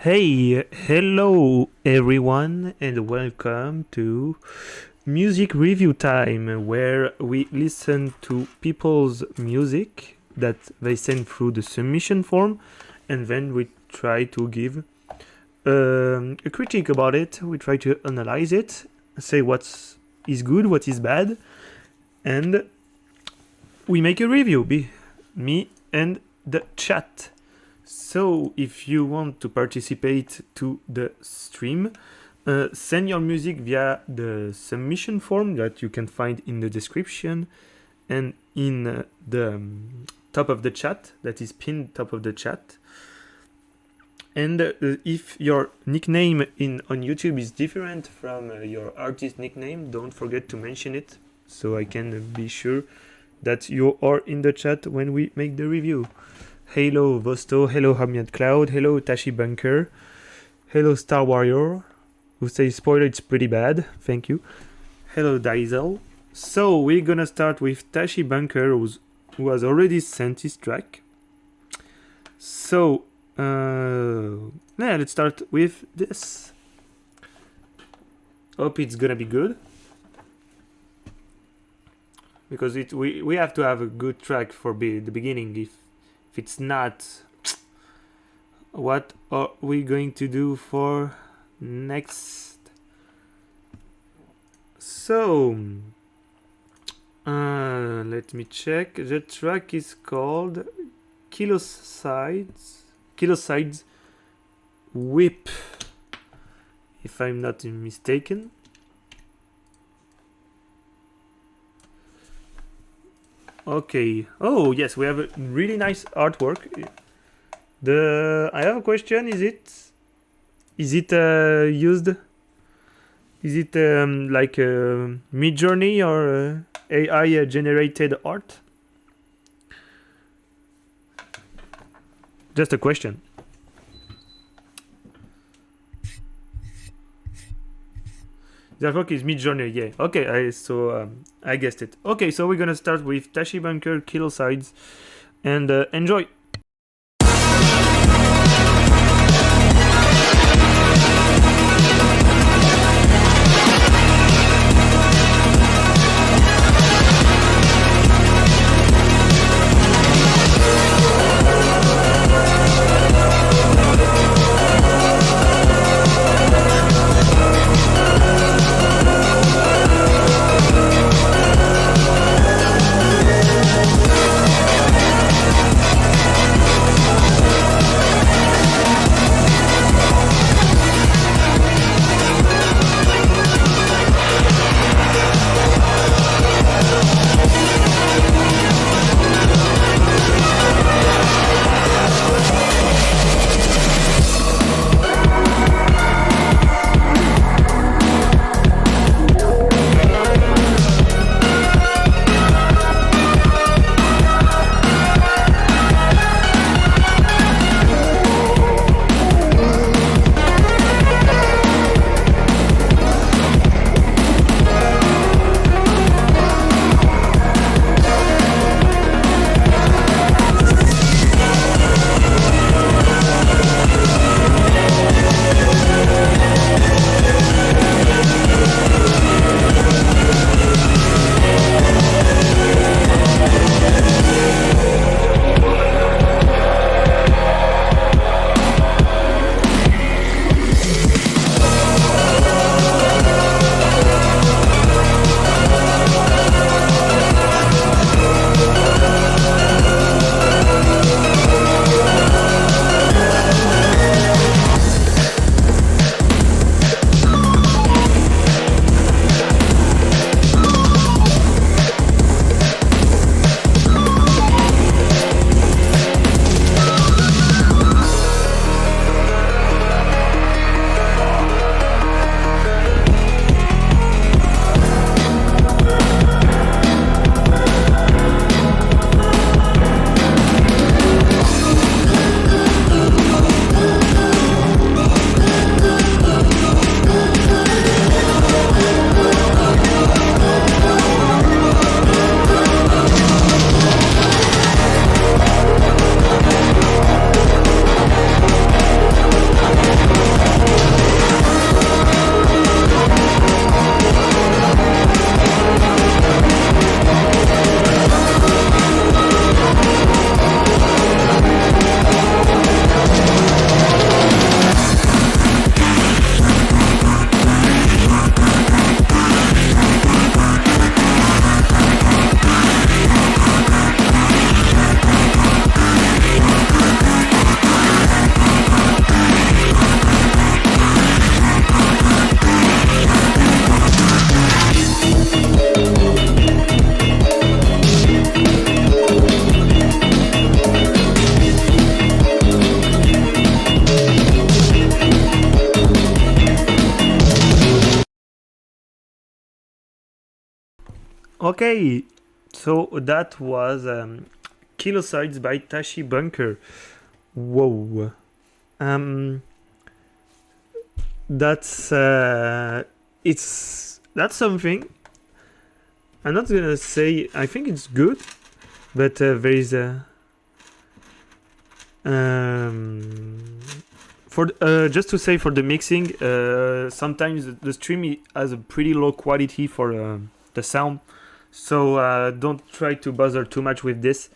Hey, hello everyone, and welcome to Music Review Time, where we listen to people's music that they send through the submission form, and then we try to give a critique about it. We try to analyze it, say what is good, what is bad, and we make a review, me and the chat. So if you want to participate to the stream, send your music via the submission form that you can find in the description and in the top of the chat, that is pinned top of the chat. And if your nickname on YouTube is different from your artist nickname, don't forget to mention it so I can be sure that you are in the chat when we make the review. Hello Vosto, hello Hamiad Cloud, hello Tashi Bunker, hello Star Warrior, who says spoiler it's pretty bad, thank you. Hello Diesel. So we're gonna start with Tashi Bunker, who has already sent his track. So let's start with this. Hope it's gonna be good, because we have to have a good track for the beginning. If it's not, what are we going to do for next? So let me check. The track is called Kilosides Whip, if I'm not mistaken. Okay. Oh yes, we have a really nice artwork. I have a question. Is it used? Is it like Midjourney or AI generated art? Just a question. The artwork is Midjourney, yeah. Okay, I guessed it. Okay, so we're gonna start with Tashi Bunker, Kilosides, and enjoy. Okay, so that was Kilosides by Tashi Bunker. Whoa. That's that's something. I'm not gonna say I think it's good, but there is a for just to say for the mixing, sometimes the stream has a pretty low quality for the sound, so don't try to bother too much with this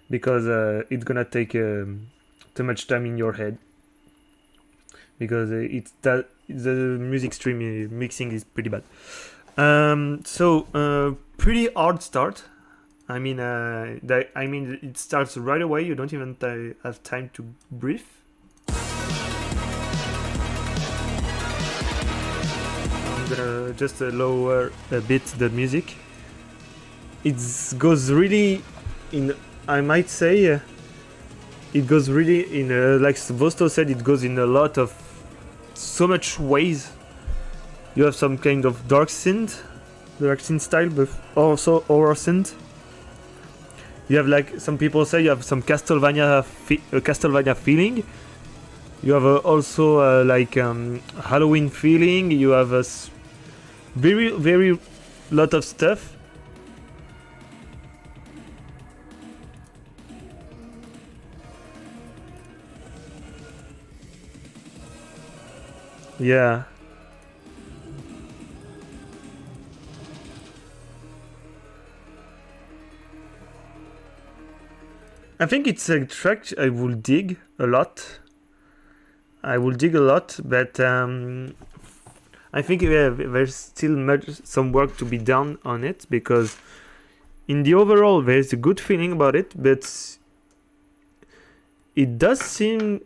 because it's gonna take too much time in your head because the music stream mixing is pretty bad. So pretty hard start. I mean, it starts right away. You don't even have time to breathe. I'm gonna just lower a bit the music. It goes really in. I might say it goes really in. Like Vosto said, it goes in a lot of so much ways. You have some kind of Darksynth style, but also horror synth. You have like some people say you have some Castlevania feeling. You have also like Halloween feeling. You have a very lot of stuff. Yeah. I think it's a track I will dig a lot. But I think there's still some work to be done on it because in the overall there's a good feeling about it, but it does seem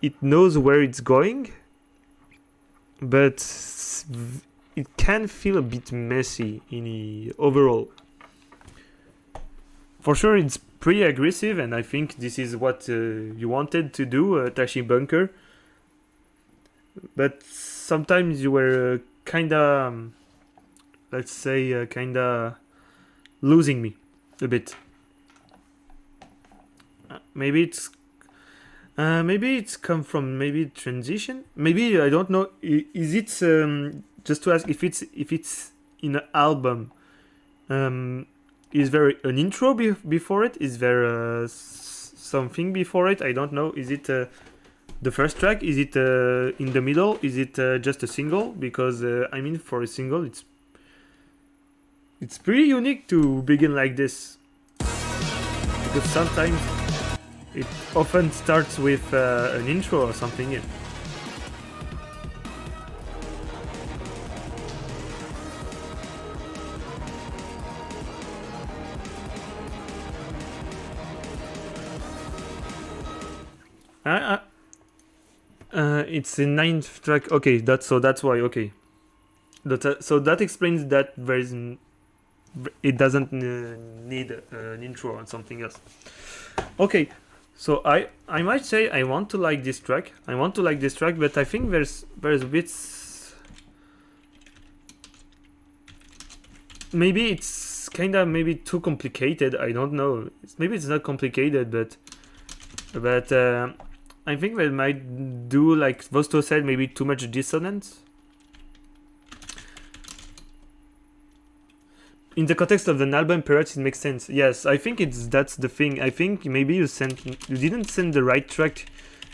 it knows where it's going, but it can feel a bit messy in the overall. For sure, it's pretty aggressive, and I think this is what you wanted to do, Tashi Bunker. But sometimes you were kinda, let's say, kinda losing me a bit. Maybe it's come from maybe transition. Maybe I don't know. Is it just to ask if it's in an album? Is there an intro before it? Is there something before it? I don't know. Is it the first track? Is it in the middle? Is it just a single? Because I mean, for a single, it's pretty unique to begin like this. Because sometimes it often starts with an intro or something. Yeah. It's the 9th track. Okay, that's why. Okay, so that explains that it doesn't need an intro or something else. Okay, so I might say I want to like this track. But I think there's bits. Maybe it's maybe too complicated. I don't know. Maybe it's not complicated, but. I think they might do, like Vosto said, maybe too much dissonance. In the context of an album, perhaps it makes sense. Yes, I think that's the thing. I think maybe you didn't send the right track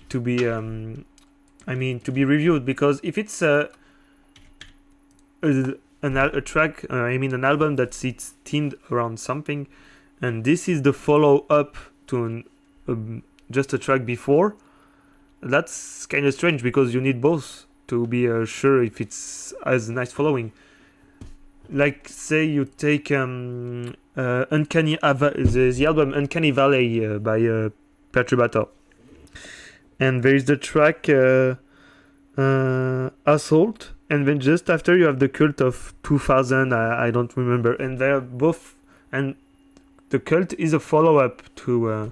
to be to be reviewed, because if it's a track, an album that's themed around something, and this is the follow up to just a track before. That's kind of strange because you need both to be sure if it's as nice following. Like, say you take the album Uncanny Valley by Perturbator, and there is the track Assault, and then just after you have the Cult of 2000. I don't remember, and they're both, and the Cult is a follow up to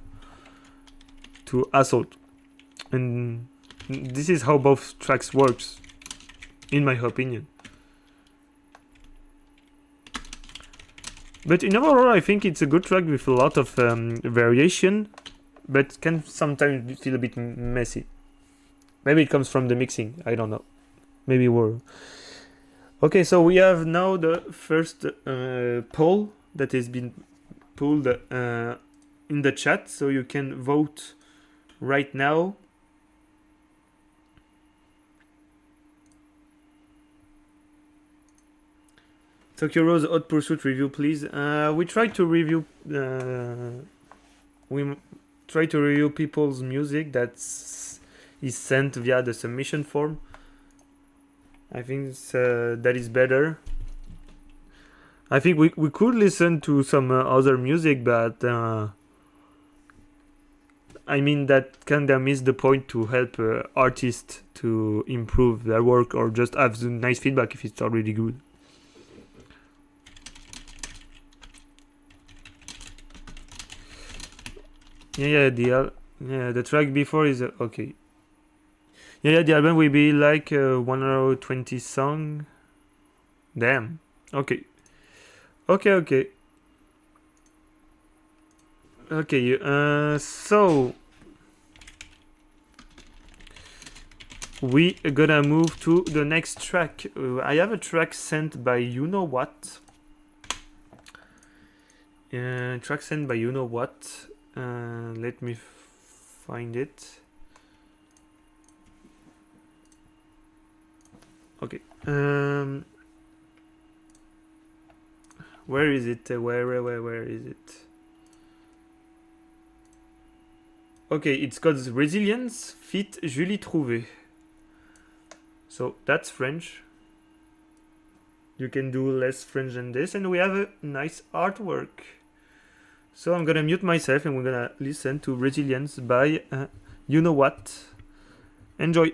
Assault. And this is how both tracks works, in my opinion. But in overall, I think it's a good track with a lot of variation, but can sometimes feel a bit messy. Maybe it comes from the mixing, I don't know. Maybe we're... Okay, so we have now the first poll that has been pulled in the chat, so you can vote right now. Tokyo Rose Hot Pursuit review, please. We try to review people's music that is sent via the submission form. I think that is better. I think we could listen to some other music, but I mean that kinda missed the point to help artists to improve their work or just have some nice feedback if it's already good. Yeah, the track before is okay. Yeah, the album will be like 1 hour 20 song. Damn. Okay. Okay. So we are gonna move to the next track. I have a track sent by you know what. Track sent by you know what. Let me find it. Okay. Where is it? Where is it? Okay, it's called Resilience feat. Julie Trouvé. So that's French. You can do less French than this, and we have a nice artwork. So I'm gonna mute myself and we're gonna listen to Resilience by you know what. Enjoy.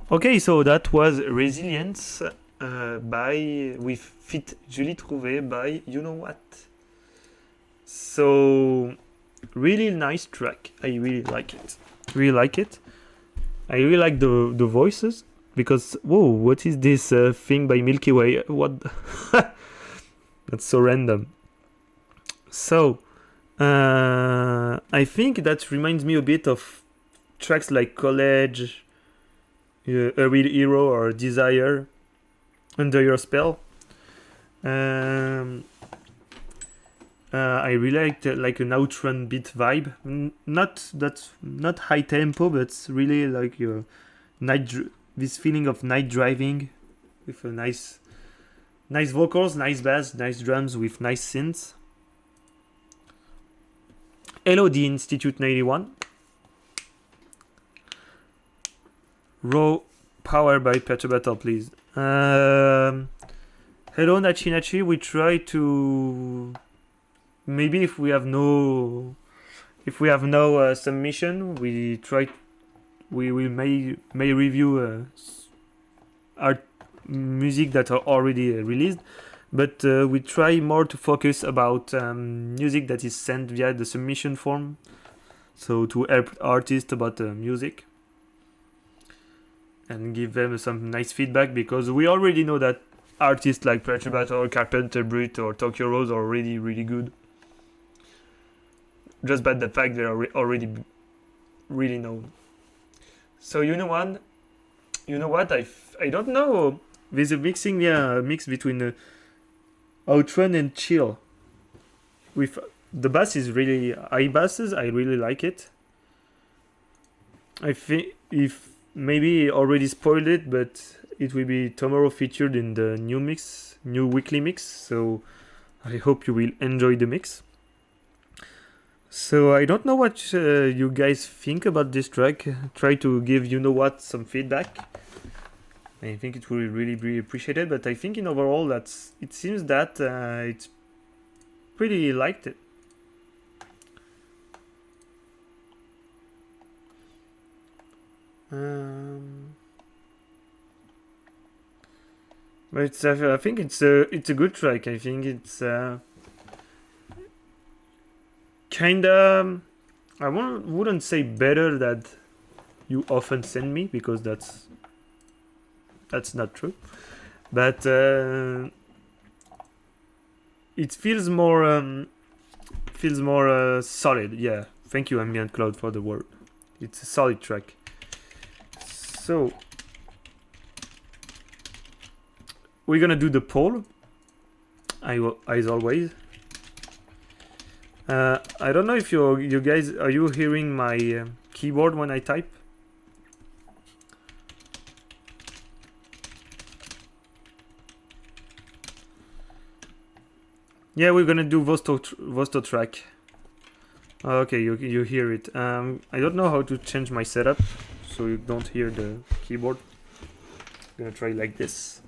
Okay, so that was Resilience with feat. Julie Trouvé by you know what. So really nice track. I really like it. I really like the voices. because whoa, what is this thing by Milky Way? What? That's so random. So I think that reminds me a bit of tracks like College, A Real Hero, or Desire, Under Your Spell. I really liked like an Outrun beat vibe. Not high tempo, but it's really like your this feeling of night driving with a nice vocals, nice bass, nice drums with nice synths. Hello, the Institute 91. Raw power by Perturbator, please. Hello, Nachi Nachi. We try to maybe if we have no submission, we may review our music that are already released, but we try more to focus about music that is sent via the submission form, so to help artists about music and give them some nice feedback, because we already know that artists like Perturbator, Carpenter Brut, or Tokyo Rose are already really good, just by the fact they are already really known. So you know what? I don't know. There's a mix between Outrun and Chill. With the bass is really high basses. I really like it. I think if maybe already spoiled it, but it will be tomorrow featured in the new weekly mix. So I hope you will enjoy the mix. So I don't know what you guys think about this track. Try to give some feedback. I think it will really be appreciated. But I think in overall it seems that it's pretty liked it. But I think it's a good track. I think it's kinda, I wouldn't say better that you often send me, because that's not true, but it feels more solid. Yeah, thank you, Ambient Cloud, for the word. It's a solid track. So we're gonna do the poll, as always. I don't know if you guys, are you hearing my keyboard when I type? Yeah, we're gonna do Vosto track. Okay, you hear it. I don't know how to change my setup so you don't hear the keyboard. Gonna try like this.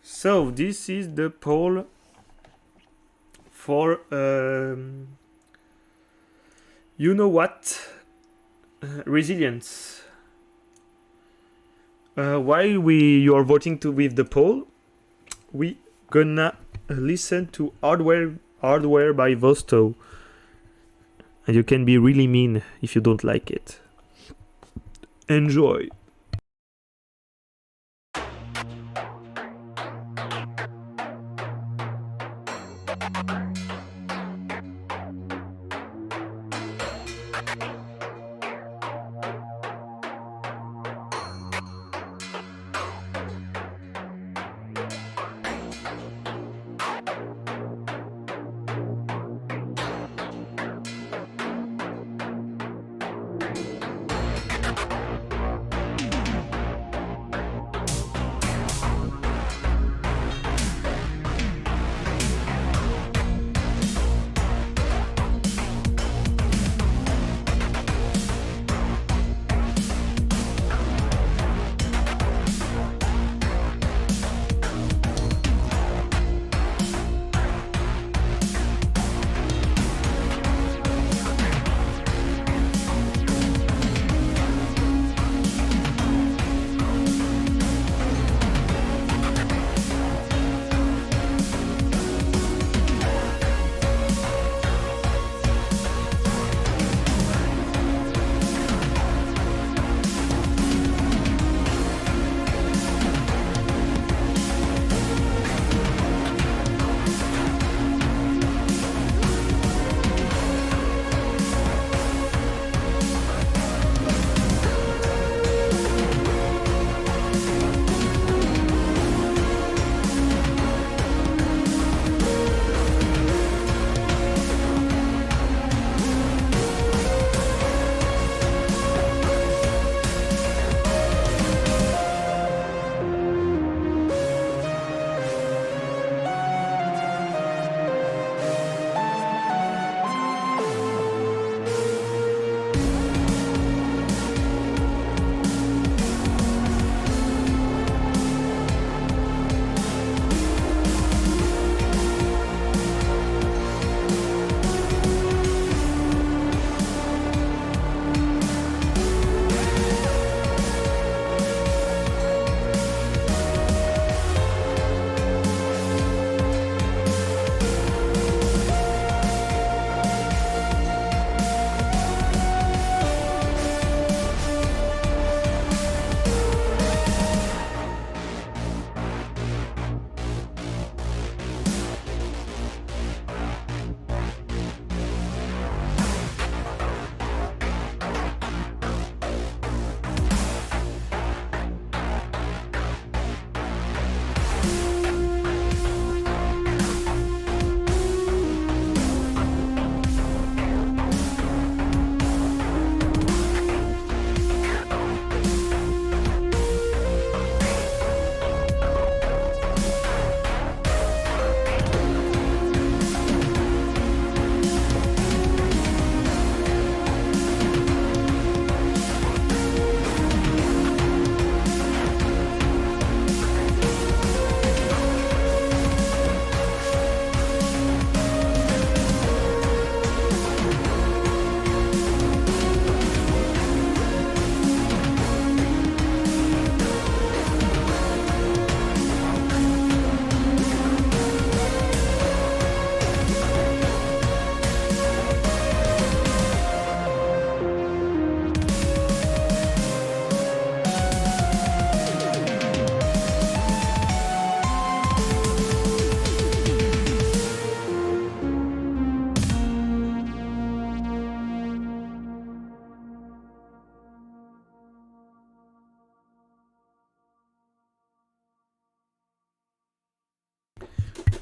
So this is the poll for you know what, Resilience. While you're voting with the poll, we gonna listen to hardware by Vosto, and you can be really mean if you don't like it. Enjoy.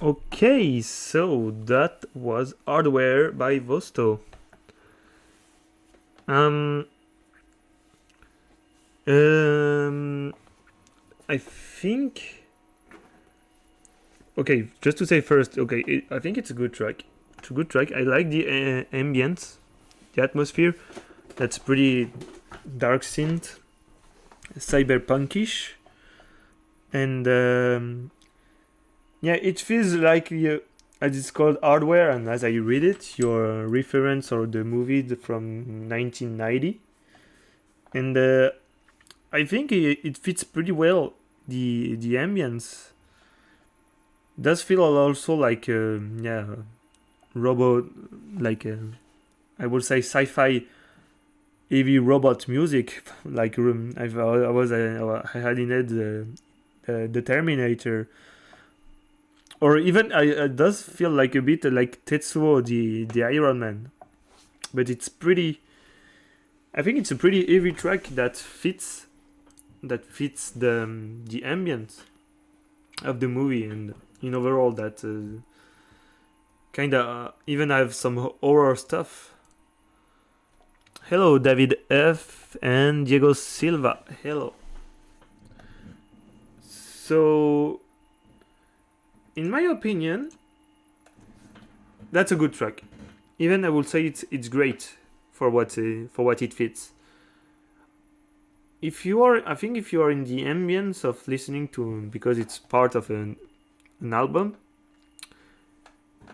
Okay, so that was Hardware by Vosto. Um, I think. Okay, just to say first, okay, I think it's a good track. It's a good track. I like the ambience, the atmosphere. That's pretty dark synth, cyberpunkish, and yeah, it feels like as it's called Hardware, and as I read it, your reference or the movie from 1990, and I think it fits pretty well. The ambience does feel also like yeah, robot, like I would say sci-fi heavy robot music. Like I had in it the Terminator, or even it does feel like a bit like Tetsuo the Iron Man, but it's pretty. I think it's a pretty heavy track that fits the ambience of the movie, and in overall that kind of even have some horror stuff. Hello, David F and Diego Silva. Hello. So, in my opinion, that's a good track. Even I would say it's great for what it fits. I think if you are in the ambience of listening to, because it's part of an album,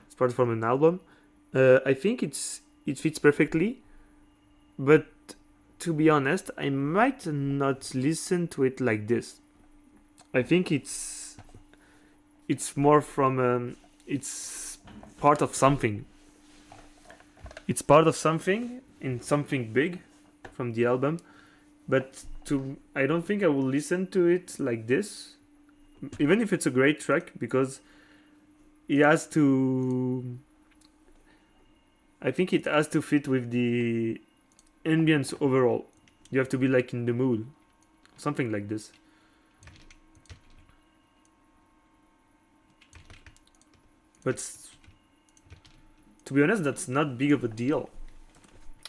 it's part from an album. I think it fits perfectly, but to be honest, I might not listen to it like this. I think it's more from it's part of something. It's part of something in something big from the album, but I don't think I will listen to it like this, even if it's a great track, because it has to. I think it has to fit with the ambience overall. You have to be like in the mood, something like this. But to be honest, that's not big of a deal,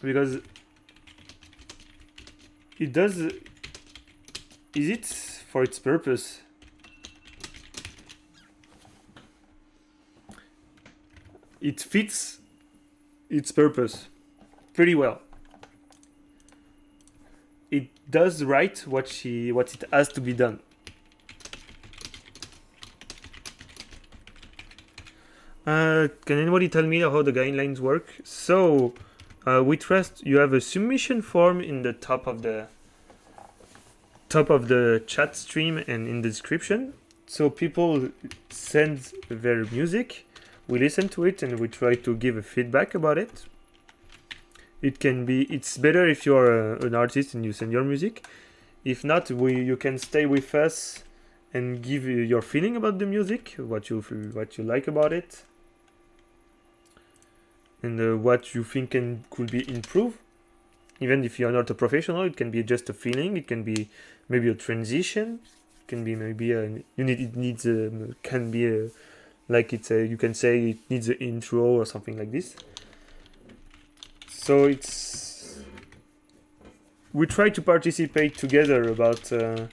because it does. Is it for its purpose? It fits its purpose pretty well. It does right what it has to be done. Can anybody tell me how the guidelines work? So, we trust you have a submission form in the top of the chat stream and in the description. So people send their music, we listen to it, and we try to give a feedback about it. It's better if you're an artist and you send your music. If not, you can stay with us and give your feeling about the music, what you like about it, and what you think could be improved. Even if you're not a professional, it can be just a feeling. It can be maybe a transition. It can be maybe you can say it needs an intro or something like this. So we try to participate together about the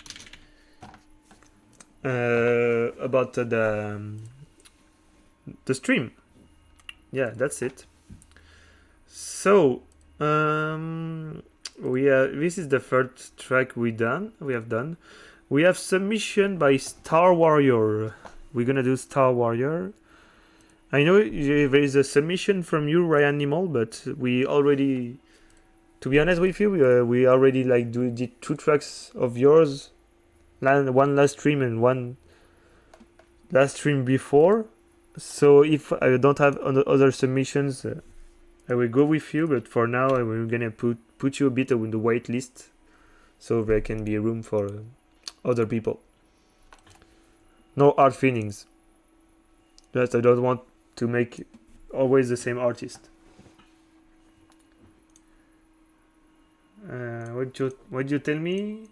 stream. Yeah, that's it. So this is the third track we have done. We have submission by Star Warrior. We're gonna do Star Warrior. I know there is a submission from you, Ryan Nimol, but we already, to be honest with you, we already did 2 tracks of yours, one last stream and one last stream before. So if I don't have other submissions, I will go with you. But for now, we're gonna put you a bit on the wait list, so there can be room for other people. No hard feelings. Just I don't want to make always the same artist. What'd you tell me?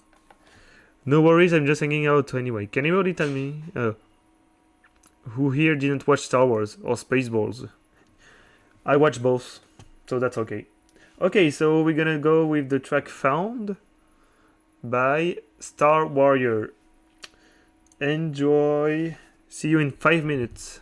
No worries, I'm just hanging out anyway. Can anybody tell me? Who here didn't watch Star Wars or Spaceballs? I watched both, so that's okay. Okay, so we're gonna go with the track Found by Star Warrior. Enjoy. See you in 5 minutes.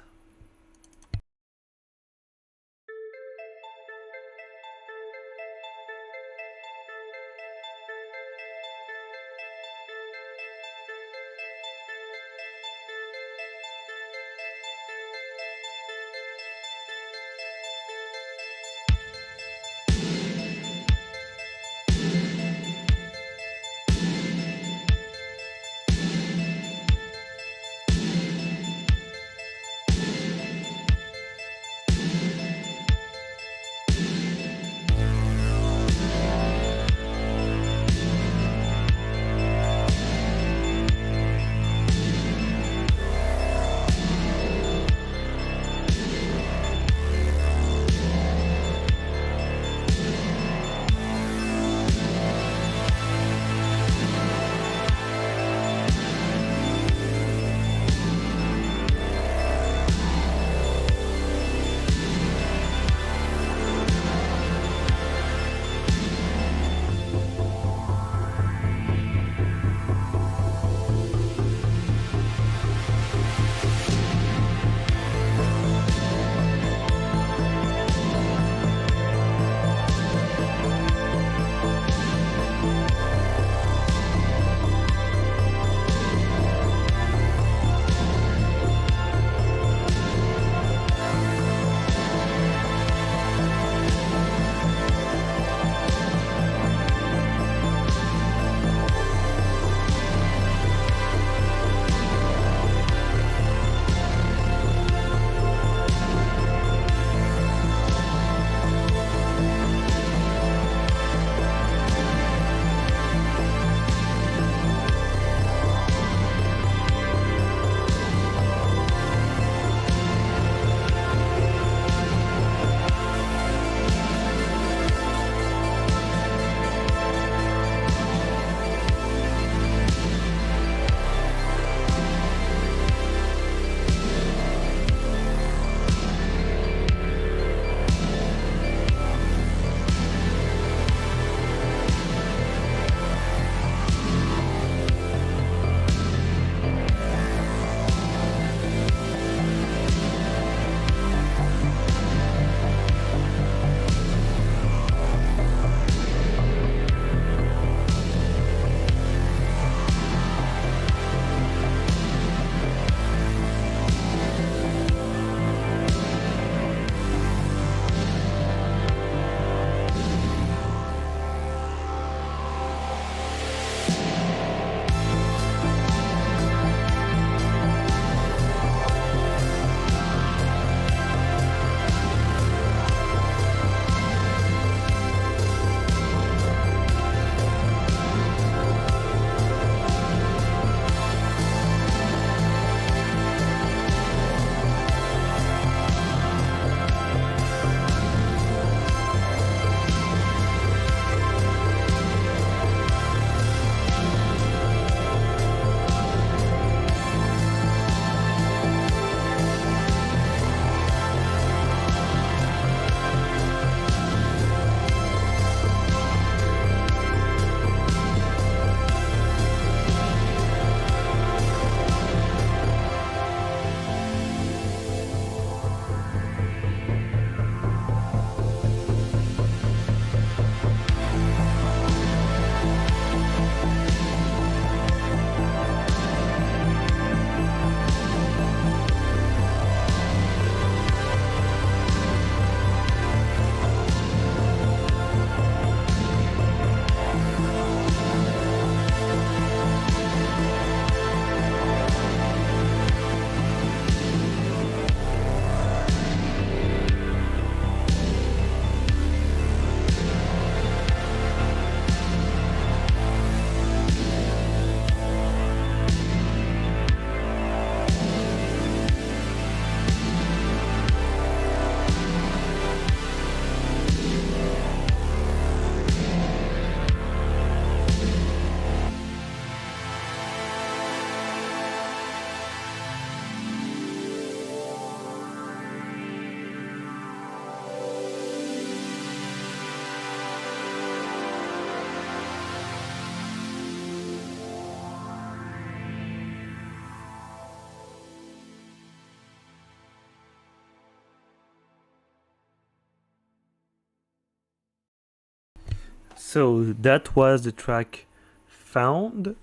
So that was the track Found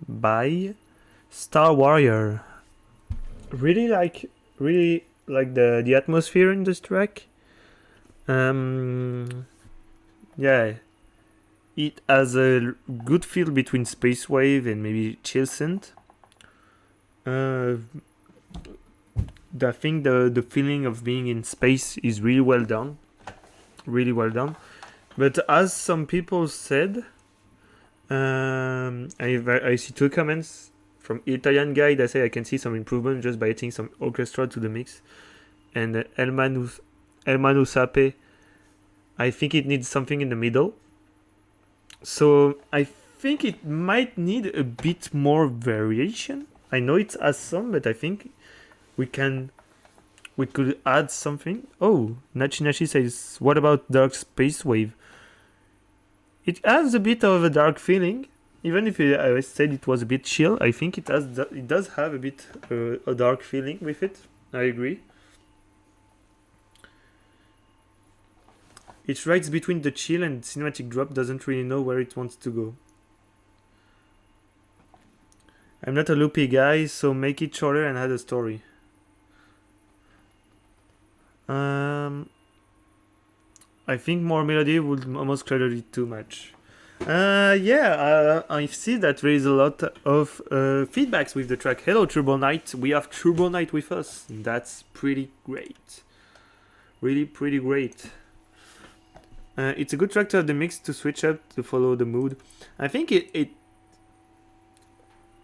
by Star Warrior. Really like the atmosphere in this track. Yeah, it has a good feel between space wave and maybe chill synth. I think the feeling of being in space is really well done. But as some people said, I see two comments from Italian guy that say I can see some improvement just by adding some orchestra to the mix. And Elmanu Sape, I think it needs something in the middle. So I think it might need a bit more variation. I know it has some, but I think we could add something. Oh, Nachi says, what about Dark Space Wave? It has a bit of a dark feeling, even if I said it was a bit chill. I think it does have a bit a dark feeling with it. I agree. It rides between the chill and cinematic drop, doesn't really know where it wants to go. I'm not a loopy guy, so make it shorter and add a story. I think more melody would almost clutter it too much. I see that there is a lot of feedbacks with the track. Hello, Turbo Knight. We have Turbo Knight with us. That's pretty great. Really pretty great. It's a good track to have the mix to switch up to follow the mood. I think it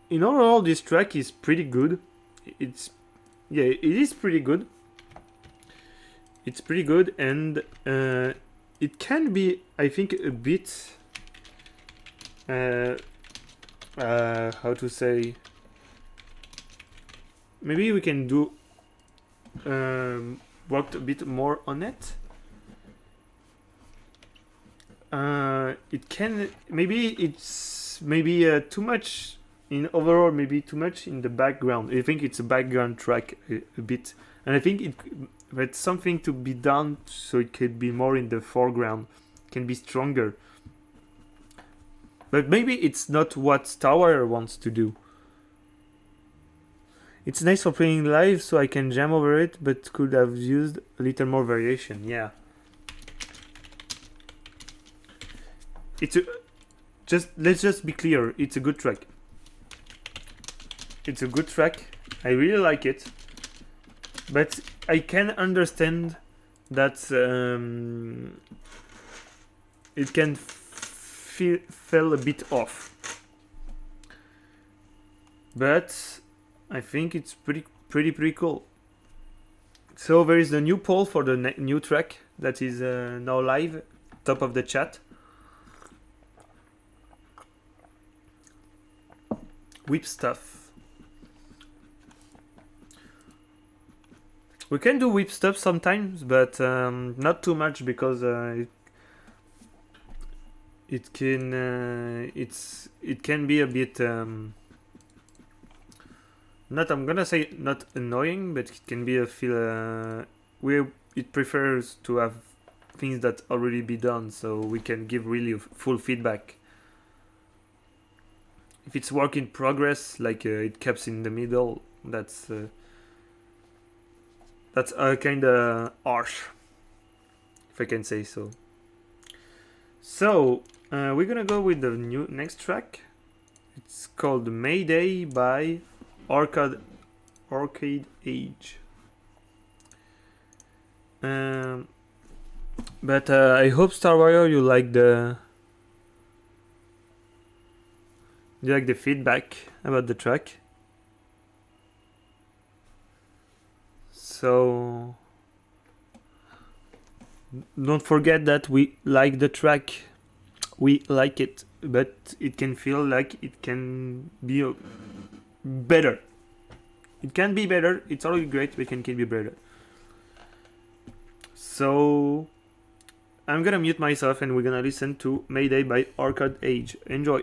in overall this track is pretty good. It is pretty good. It's pretty good, and it can be, I think, a bit how to say, maybe we can do worked a bit more on it. It can it's too much in overall, maybe too much in the background. I think it's a background track a bit, and I think it's something to be done so it could be more in the foreground, can be stronger. But maybe it's not what Star Wars wants to do. It's nice for playing live, so I can jam over it, but could have used a little more variation. Yeah. Let's just be clear. It's a good track. It's a good track. I really like it. But I can understand that it can feel a bit off. But I think it's pretty cool. So there is the new poll for the new track that is now live, top of the chat. Whip stuff. We can do whip stuff sometimes, but not too much, because it can be a bit not, I'm gonna say not annoying, but it can be a feel it prefers to have things that already be done, so we can give really full feedback. If it's work in progress, like it keeps in the middle, that's kind of harsh, if I can say so. So we're gonna go with the next track. It's called Mayday by Arcade Age. But I hope, Star Warrior, you like the feedback about the track. So don't forget that we like the track. We like it, but it can feel like it can be better. It can be better. It's already great, but it can be better. So I'm gonna mute myself and we're gonna listen to Mayday by Arcade Age. Enjoy.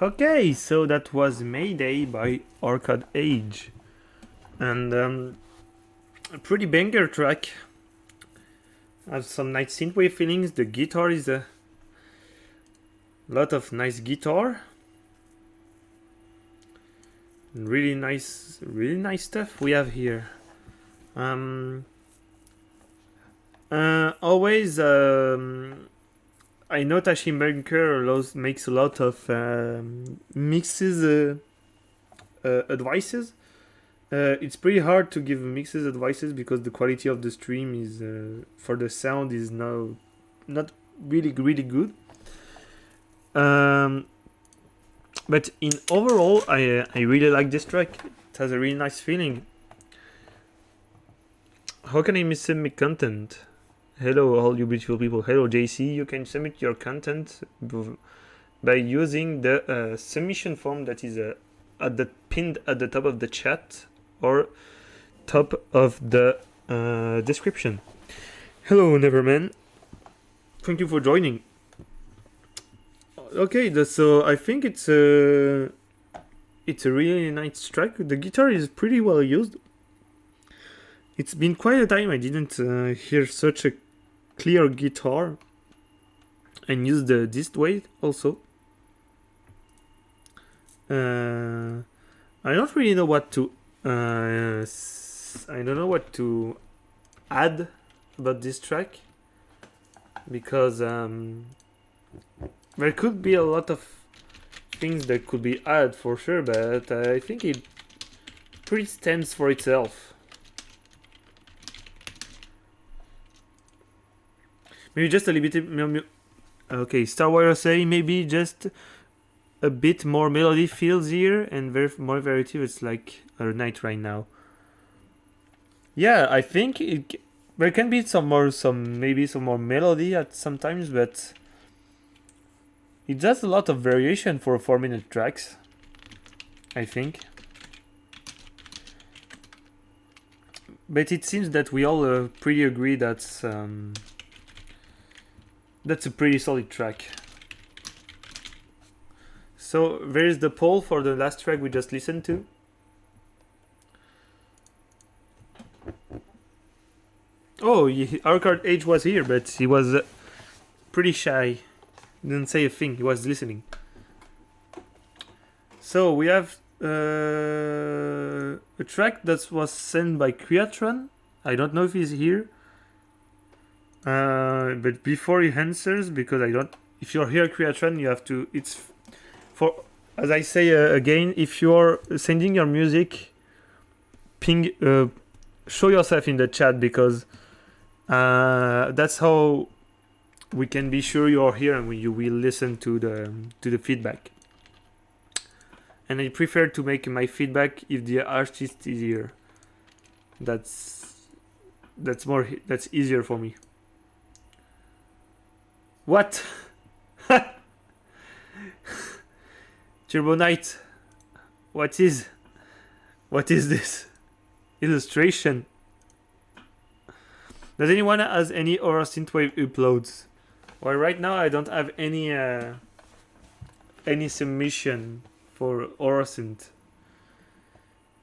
Okay, so that was Mayday by Arcade Age. And a pretty banger track. Has some nice synthwave feelings. The guitar is a lot of nice guitar. Really nice stuff we have here. Always, I know Tashi Banker makes a lot of mixes advices. It's pretty hard to give mixes advices because the quality of the stream is for the sound is now not really good. But in overall, I really like this track. It has a really nice feeling. How can I submit content? Hello, all you beautiful people. Hello, JC. You can submit your content by using the submission form that is pinned at the top of the chat or top of the description. Hello, Neverman. Thank you for joining. Okay, so I think it's a really nice track. The guitar is pretty well used. It's been quite a time I didn't hear such a clear guitar and use the Synthwave also. I don't really know what to I don't know what to add about this track because there could be a lot of things that could be added for sure, but I think it pretty stands for itself. Maybe just a little bit. Okay, Star Wars say maybe just a bit more melody feels here and more variety. It's like a night right now. Yeah, I think there can be some more melody at sometimes, but it does a lot of variation for 4-minute tracks, I think. But it seems that we all pretty agree that's a pretty solid track. So there's the poll for the last track we just listened to. Oh, Arcade Age was here, but he was pretty shy. Didn't say a thing. He was listening. So we have a track that was sent by Outrun. I don't know if he's here. But before he answers, because I don't. If you're here, Outrun, you have to. It's for, as I say again, if you're sending your music, ping, show yourself in the chat because that's how we can be sure you're here and you will listen to the feedback. And I prefer to make my feedback if the artist is here. That's easier for me. What? Turbo Knight. What is this? Illustration. Does anyone has any Aura Synthwave uploads? Well, right now I don't have any submission for Aura Synth.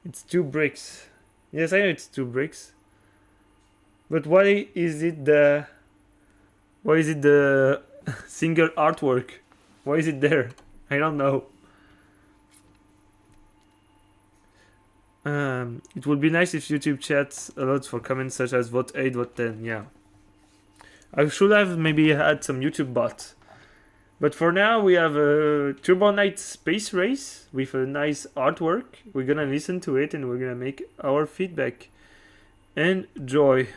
It's 2 bricks. Yes, I know it's 2 bricks. But why is it the single artwork? Why is it there? I don't know. It would be nice if YouTube chats allows for comments such as vote 8, vote 10. Yeah. I should have maybe had some YouTube bot. But for now, we have a Turbo Knight Space Race with a nice artwork. We're gonna listen to it and we're gonna make our feedback. Enjoy.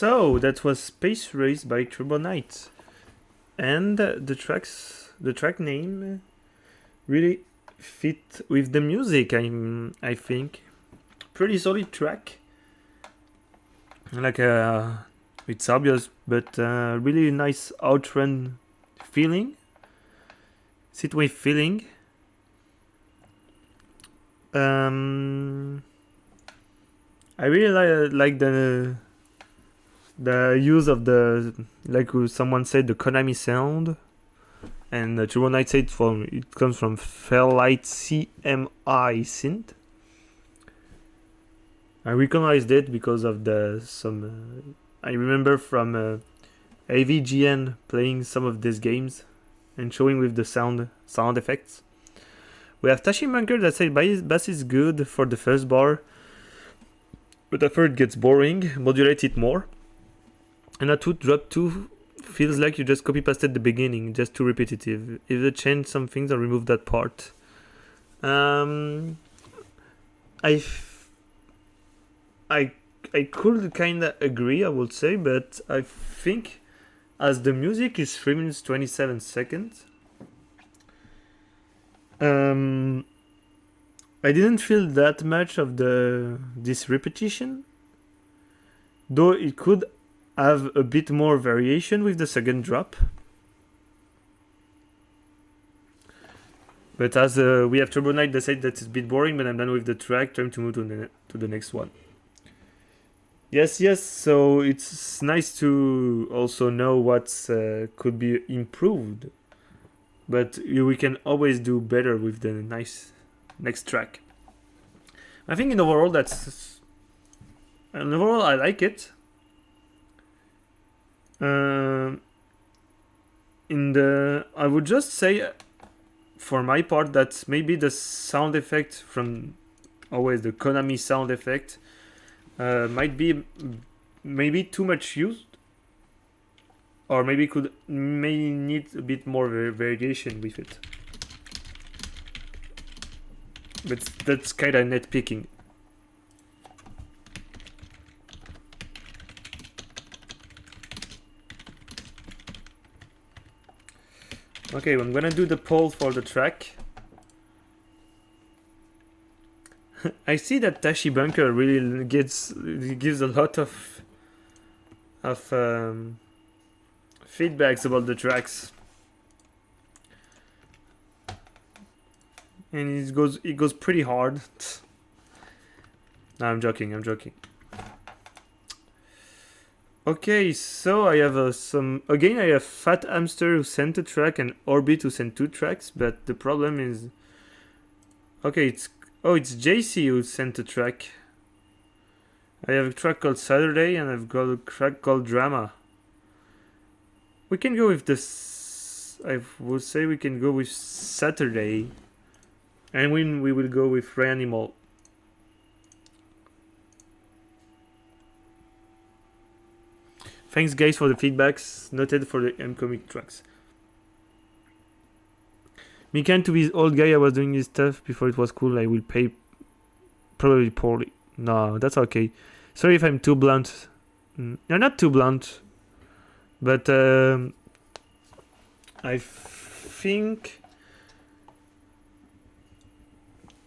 So that was Space Race by Turbo Knight, and the track name really fit with the music. I think pretty solid track. Like it's obvious, but really nice Outrun feeling, Synthwave feeling. I really like the use of the, like someone said, the Konami sound, and Turbo Knight said it comes from Fairlight CMI synth. I recognized it because of I remember from AVGN playing some of these games and showing with the sound effects. We have Tashi Bunker that said bass is good for the first bar, but after it gets boring, modulate it more. And at 2 drop 2 feels like you just copy pasted the beginning, just too repetitive. If they change some things, I'll remove that part. I could kinda agree, I would say, but I think as the music is 3 minutes 27 seconds, I didn't feel that much of this repetition, though it could have a bit more variation with the second drop. But as we have Turbo Knight that said that it's a bit boring, but I'm done with the track, time to move to the next one. Yes, so it's nice to also know what could be improved, but we can always do better with the nice next track. I think in overall I like it. I would just say, for my part, that maybe the sound effect from always the Konami sound effect might be maybe too much used, or maybe may need a bit more variation with it. But that's kind of nitpicking. Okay, I'm gonna do the poll for the track. I see that Tashi Bunker really gives a lot of feedbacks about the tracks, and it goes pretty hard. No, I'm joking. Okay, so I have I have Fat Hamster who sent a track and Orbit who sent 2 tracks, but the problem is, okay, it's JC who sent a track. I have a track called Saturday and I've got a track called Drama. We can go with this. I would say we can go with Saturday, and we will go with Reanimal. Thanks guys for the feedbacks, noted for the M-Comic tracks. Me kind to this old guy, I was doing this stuff before it was cool, I will pay probably poorly. No, that's okay. Sorry if I'm too blunt. You're not too blunt. But I think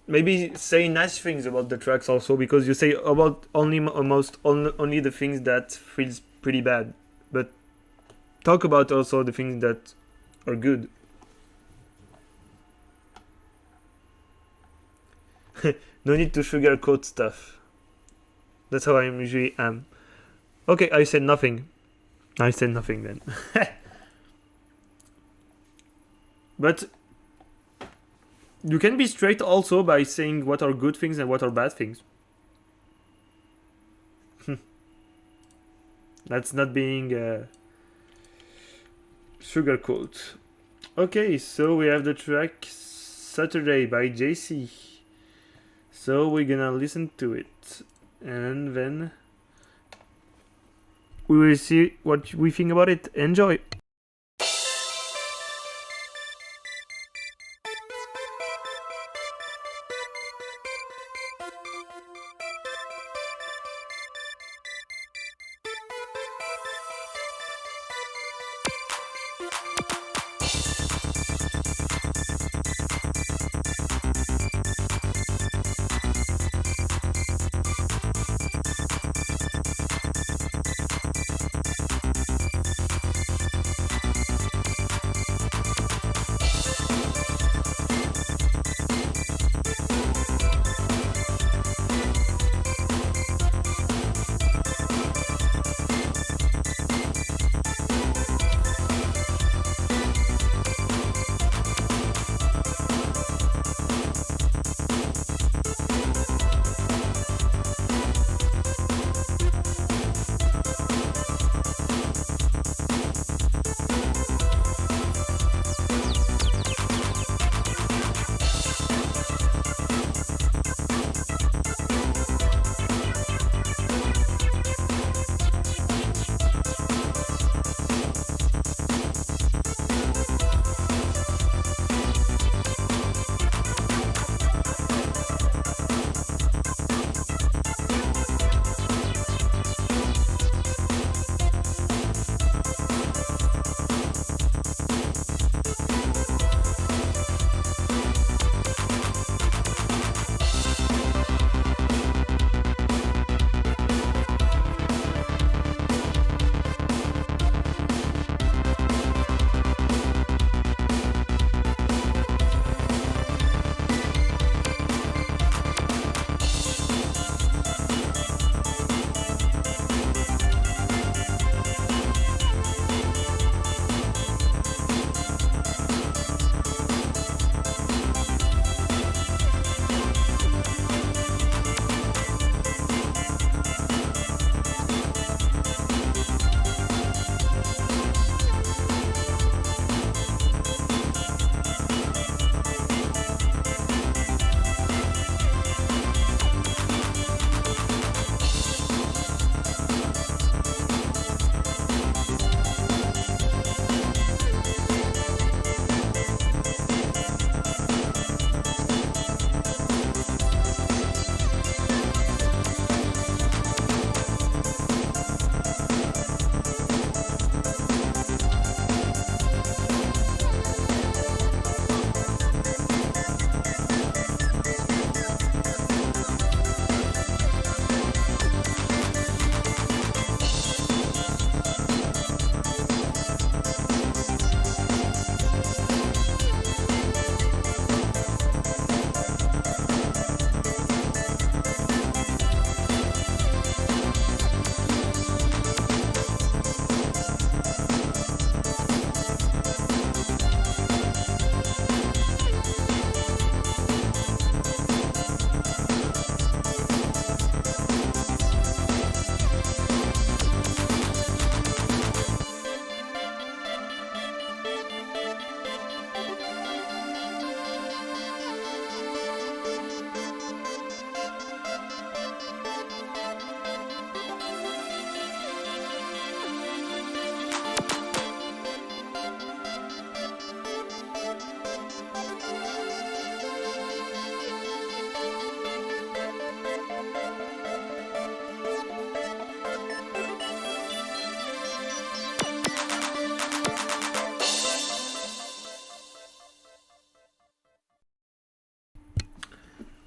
maybe say nice things about the tracks also, because you say about only the things that feels pretty bad, but talk about also the things that are good. No need to sugarcoat stuff. That's how I usually am. Okay, I said nothing then. But you can be straight also by saying what are good things and what are bad things. That's not being sugarcoat. Okay, so we have the track Saturday by JC. So we're gonna listen to it, and then we will see what we think about it. Enjoy!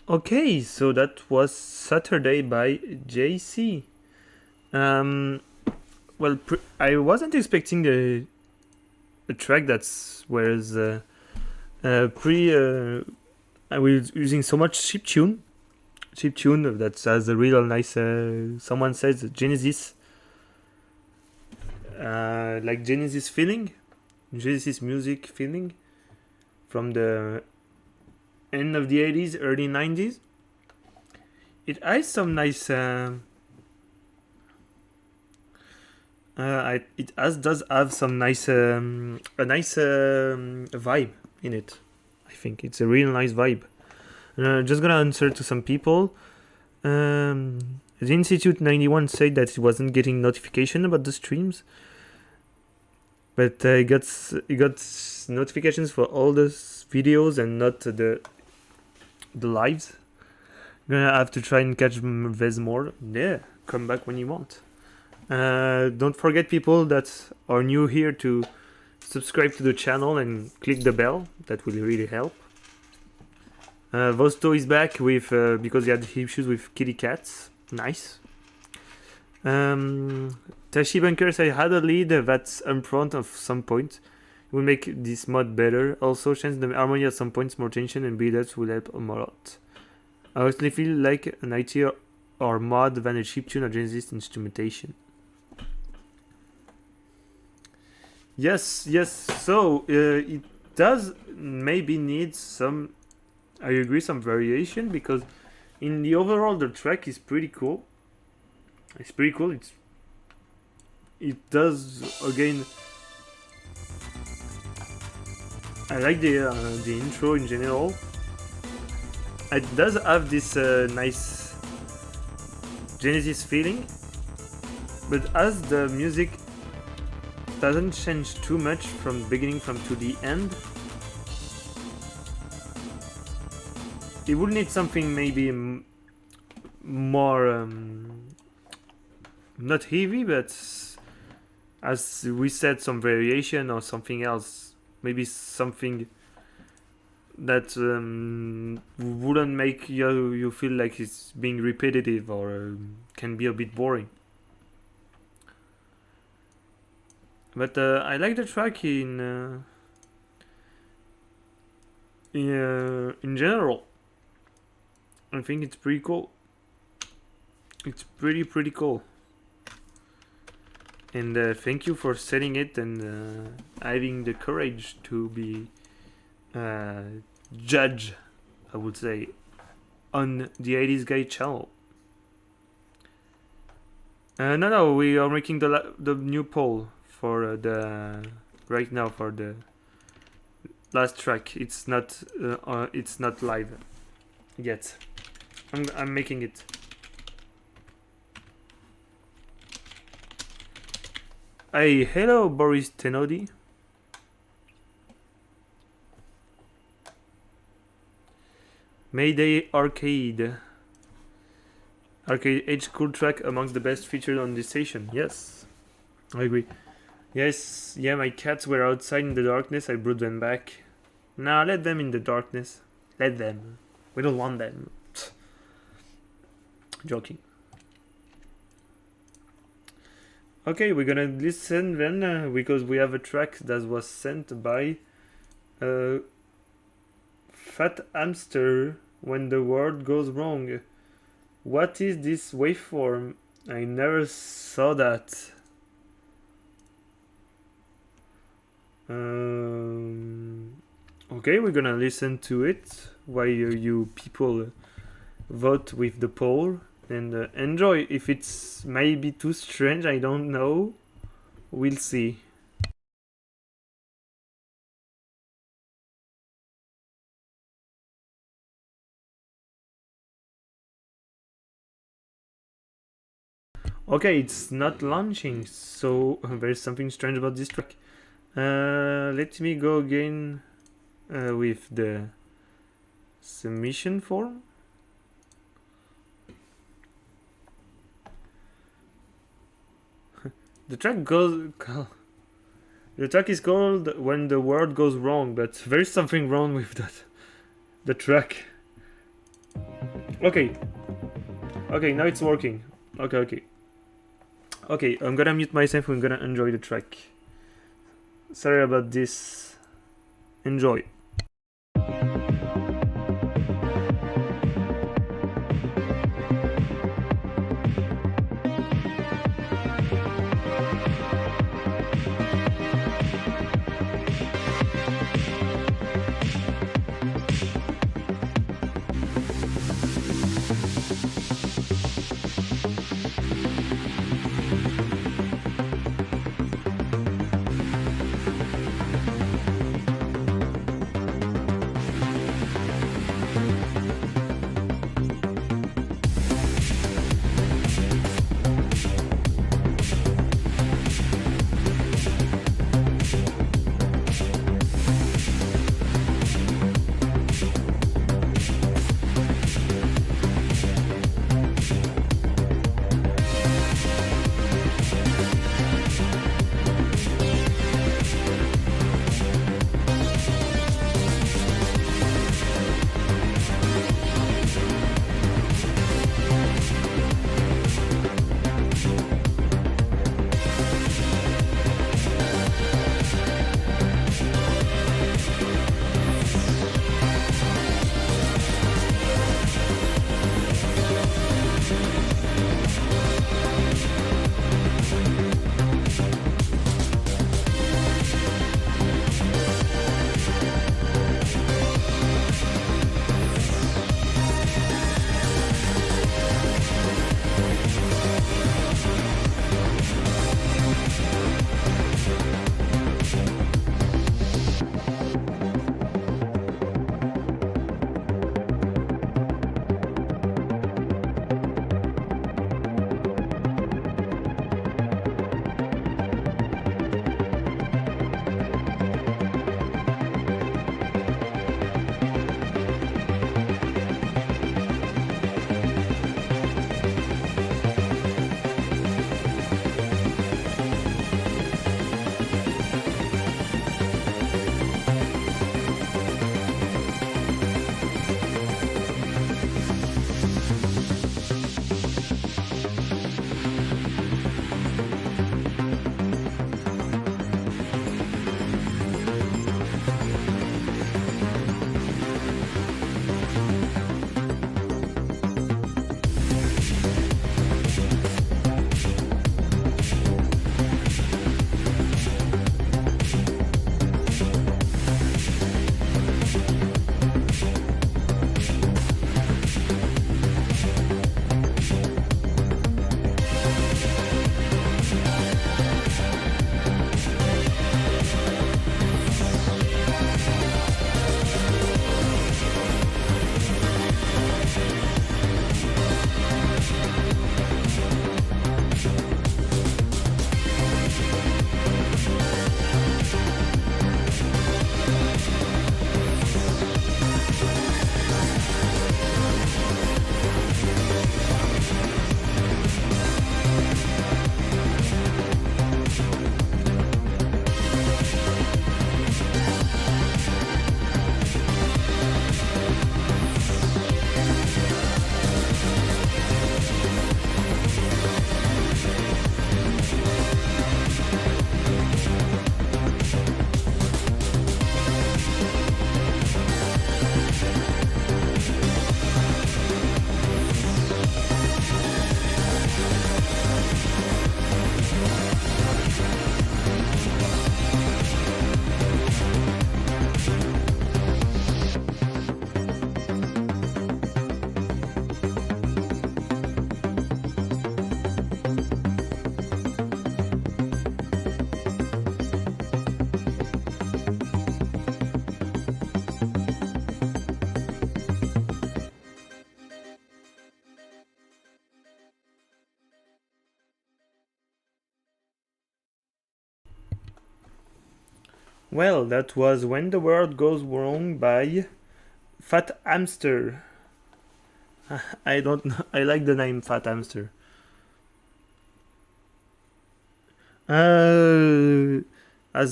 Okay, so that was Saturday by JC. Well, I wasn't expecting a track that's whereas I was using so much chiptune that has a real nice. Someone says Genesis, like Genesis feeling, Genesis music feeling from the end of the 80s, early 90s. It has some nice. Does have some nice a nice vibe in it. I think it's a real nice vibe. Just gonna answer to some people. The Institute 91 said that it wasn't getting notification about the streams, but it got notifications for all the videos and not the lives. Gonna have to try and catch Vez more. Yeah, come back when you want. Don't forget, people that are new here, to subscribe to the channel and click the bell. That will really help. Vosto is back with because he had issues with kitty cats. Nice. Tashi Bunker said, had a lead that's in front of some point. It will make this mod better. Also, change the harmony at some points, more tension and build-ups will help a lot. I honestly feel like an IT or mod than a chiptune or Genesis instrumentation. Yes. So it does maybe need some. I agree, some variation, because in the overall the track is pretty cool. It's pretty cool. It does again. I like the intro in general. It does have this nice Genesis feeling, but as the music doesn't change too much from the beginning to the end, it would need something maybe more not heavy, but as we said, some variation or something else, maybe something that wouldn't make you feel like it's being repetitive or can be a bit boring. But I like the track in general. I think it's pretty cool. It's pretty cool. And thank you for setting it and having the courage to be judge, I would say, on the 80s Guy channel. No, we are making the new poll for right now for the last track. It's not live yet. I'm making it. Hey, hello, Boris Tenodi. Mayday Arcade Edge cool track amongst the best featured on this station. Yes, I agree. Yes, yeah, my cats were outside in the darkness. I brought them back. Nah, let them in the darkness. Let them. We don't want them. Joking. Okay, we're gonna listen then because we have a track that was sent by Fat Hamster. When the world goes wrong. What is this waveform? I never saw that. Okay, we're gonna listen to it while you people vote with the poll and enjoy. If it's maybe too strange, I don't know. We'll see. Okay, it's not launching, so there's something strange about this track. Let me go again with the submission form. The track is called When the World Goes Wrong, but there is something wrong with that. The track. Okay. Okay, now it's working. Okay. Okay, I'm gonna mute myself. I'm gonna enjoy the track. Sorry about this. Enjoy. Well, that was When the World Goes Wrong by Fat Hamster. I don't know. I like the name Fat Hamster. As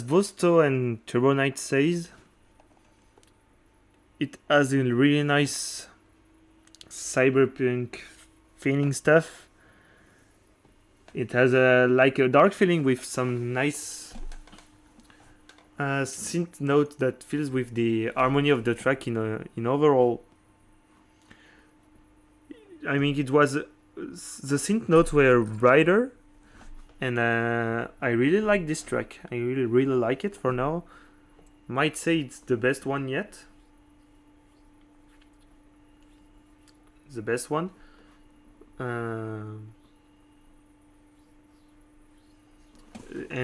Bosto and Turbo Knight says, it has a really nice cyberpunk feeling stuff. It has a dark feeling with some nice synth note that fills with the harmony of the track in overall. I mean, it was the synth notes were brighter, and I really like this track. I really like it for now. Might say it's the best one yet. It's the best one. And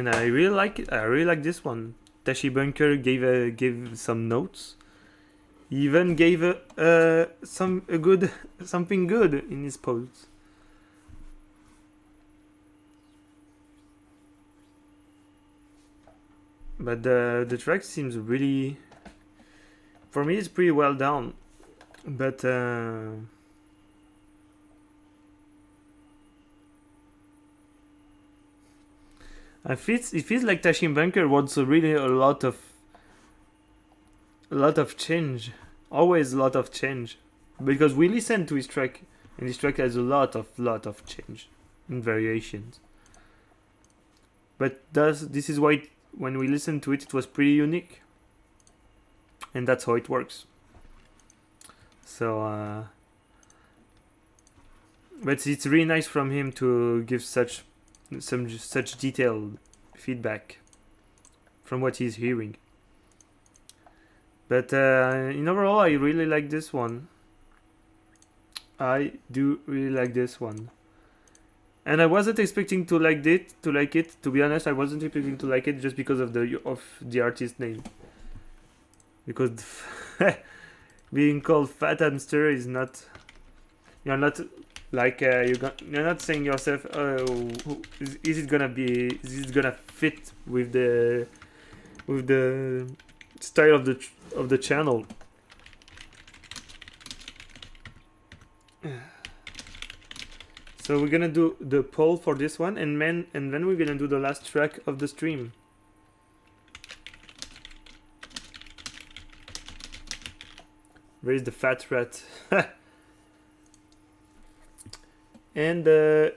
I really like it. I really like this one. Tashi Bunker gave some notes. He even gave something good in his posts. But the track seems really, for me, it's pretty well done. But it feels like Tashi Bunker wants really a lot of change, always a lot of change, because we listen to his track, and his track has a lot of change and variations. But this is why when we listened to it, it was pretty unique, and that's how it works. So, but it's really nice from him to give such detailed feedback from what he's hearing. But in overall, I really like this one. I do really like this one, and I wasn't expecting to like it. To be honest, I wasn't expecting to like it just because of the artist name. Because being called Fat Hamster is not. You're not like you're not saying yourself, oh, is it gonna fit with the style of the channel. So we're gonna do the poll for this one, and then we're gonna do the last track of the stream. Where is the fat rat? And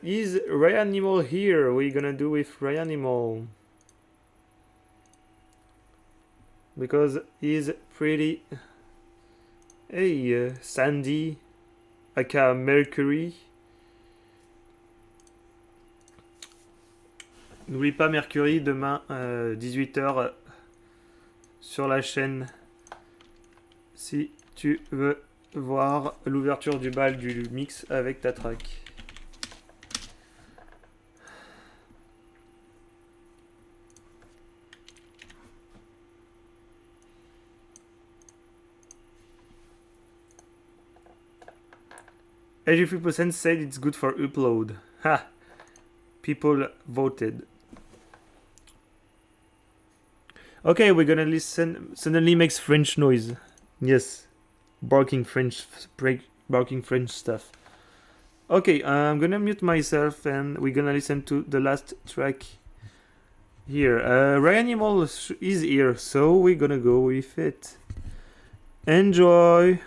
is Reanimal here? What are you gonna do with Reanimal? Because he's pretty. Hey, Sandy, aka Mercury. N'oublie pas Mercury, demain 18h sur la chaîne. Si tu veux voir l'ouverture du bal du mix avec ta track. %, said it's good for upload. Ha! People voted. Okay, we're gonna listen. Suddenly makes French noise. Yes. Barking French stuff. Okay, I'm gonna mute myself and we're gonna listen to the last track here. Reanimal is here, so we're gonna go with it. Enjoy!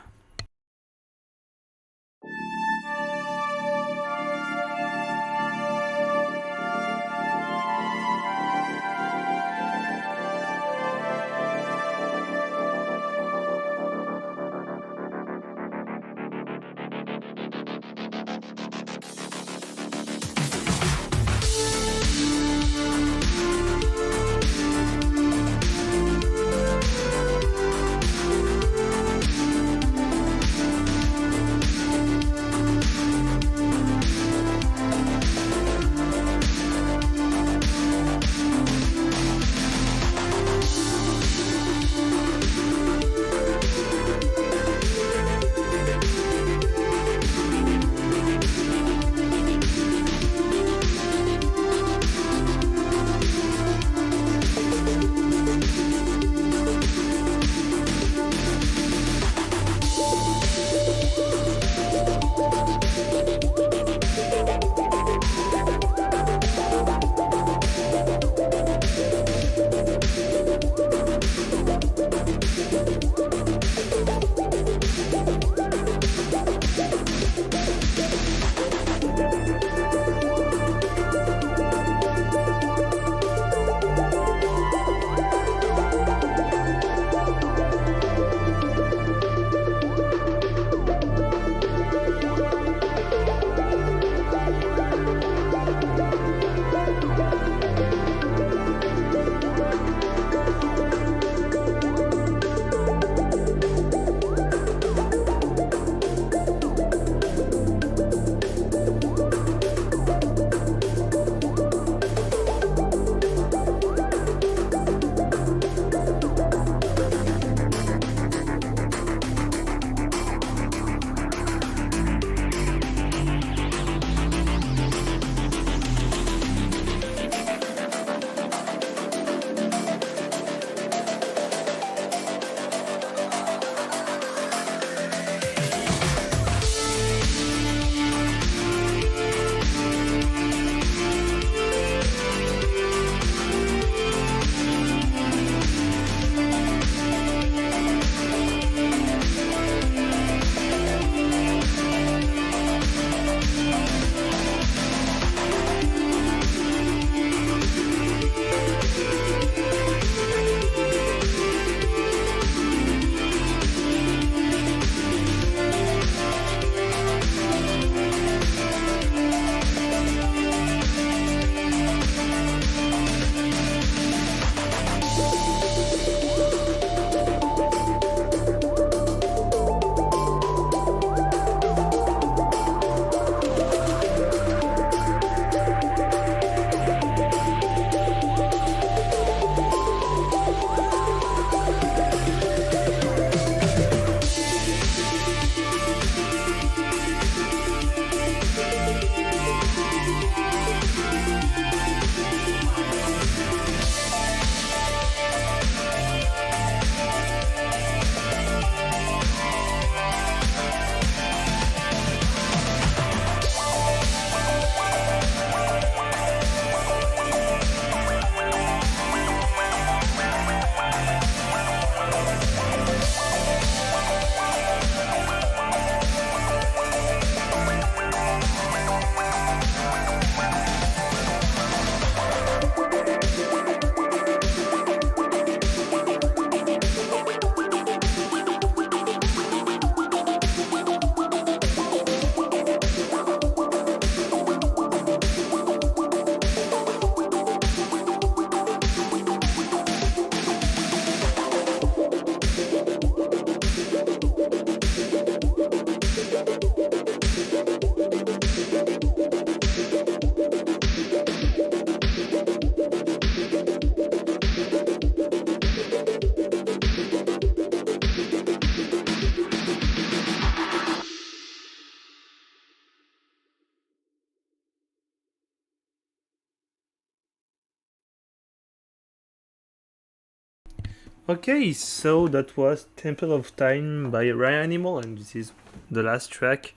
Okay, so that was Temple of Time by Ryan Animal, and this is the last track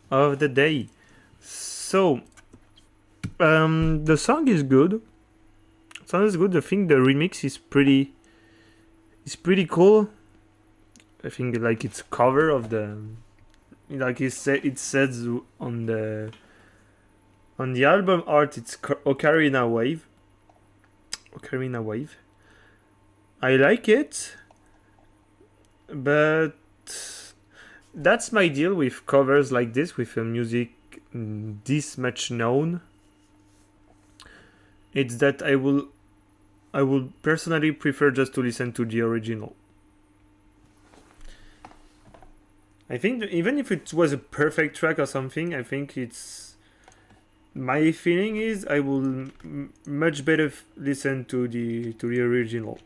of the day. So, the song is good. The song is good. I think the remix is pretty cool. I think like it's cover of the, like it says on the album art. It's Ocarina Wave. Ocarina Wave. I like it, but that's my deal with covers like this, with music this much known. It's that I would personally prefer just to listen to the original. I think even if it was a perfect track or something, I think it's, my feeling is I will much better listen to the original.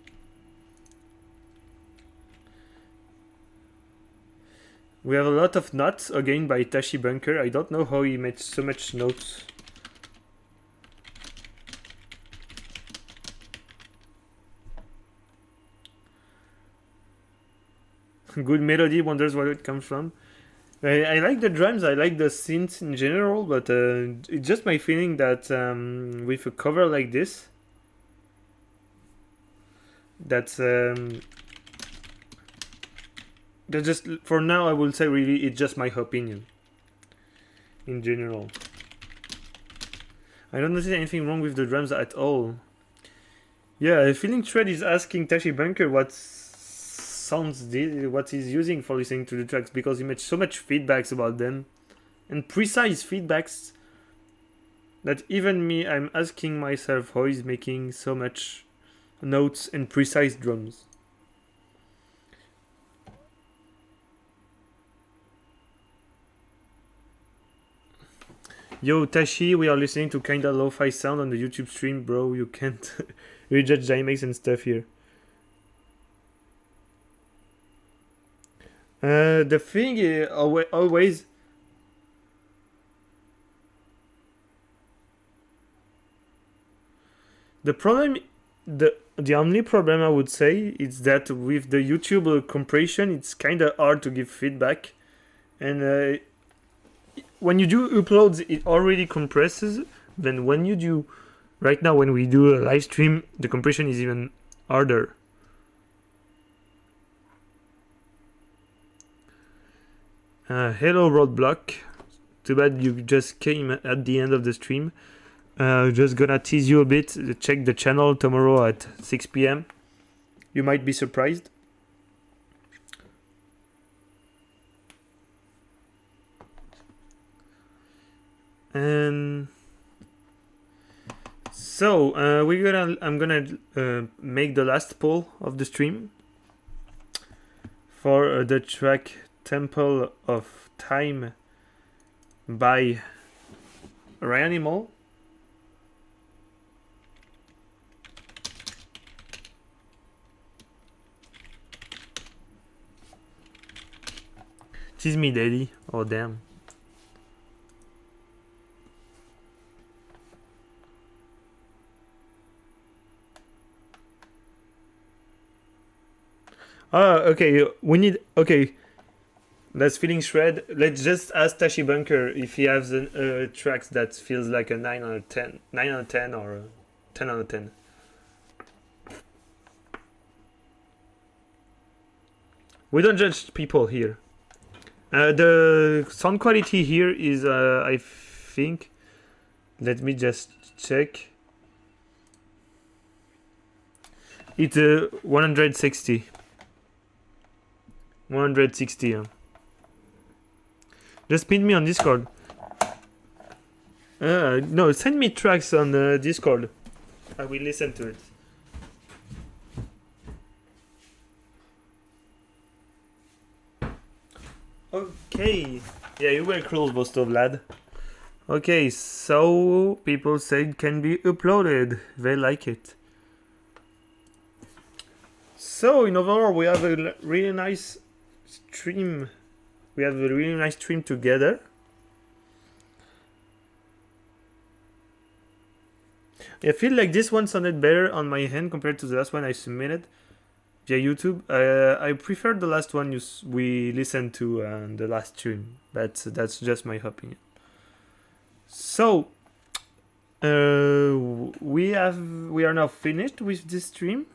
We have a lot of notes again by Tashi Bunker. I don't know how he made so much notes. Good melody, wonders where it comes from. I like the drums, I like the synth in general, but it's just my feeling that with a cover like this, that's just, for now I will say really it's just my opinion in general. I don't see anything wrong with the drums at all. Yeah, Feeling Thread is asking Tashi Bunker what he's using for listening to the tracks, because he made so much feedbacks about them, and precise feedbacks, that even me, I'm asking myself how he's making so much notes and precise drums. Yo, Tashi, we are listening to kinda lo-fi sound on the YouTube stream, bro. You can't rejudge dynamics and stuff here. The thing is always. The problem, the only problem I would say is that with the YouTube compression, it's kind of hard to give feedback, and when you do uploads, it already compresses. Then when you do, right now when we do a live stream, the compression is even harder. Hello Roadblock. Too bad you just came at the end of the stream. Just gonna tease you a bit. Check the channel tomorrow at 6 p.m. You might be surprised. And so I'm gonna make the last poll of the stream for the track Temple of Time by Reanimal. Tease me, daddy. Oh, damn. Okay. We need. Okay. That's Feeling Shred. Let's just ask Tashi Bunker if he has tracks that feels like a 9 out of 10. 9 out of 10 or 10 out of 10. We don't judge people here. The sound quality here is, I think. Let me just check. It's 160. 160. Just pin me on Discord. No, send me tracks on Discord. I will listen to it. Okay. Yeah, you were close, Bostov lad. Okay, so people said can be uploaded. They like it. So in overall, we have a really nice stream. We have a really nice stream together. I feel like this one sounded better on my hand compared to the last one I submitted. via YouTube. I prefer the last one we listened to the last stream. That's just my opinion. So we are now finished with this stream.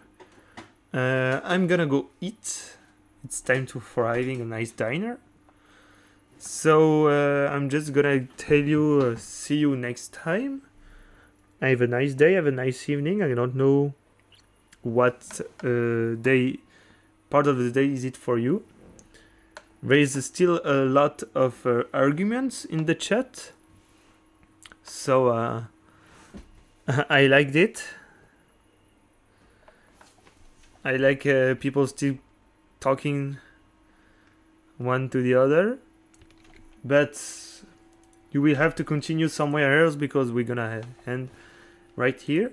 I'm gonna go eat. It's time for having a nice dinner. So I'm just gonna tell you, see you next time. Have a nice day, have a nice evening. I don't know what part of the day is it for you. There is still a lot of arguments in the chat. So I liked it. I like people still talking one to the other. But you will have to continue somewhere else because we're gonna end right here.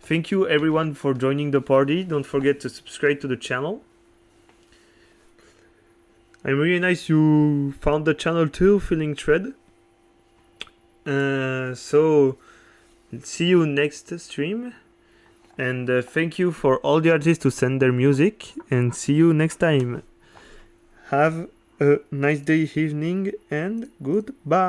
Thank you everyone for joining the party. Don't forget to subscribe to the channel. I'm really nice you found the channel too, Feeling Thread. So see you next stream. And thank you for all the artists who send their music. And see you next time. Have a nice day, evening, and goodbye.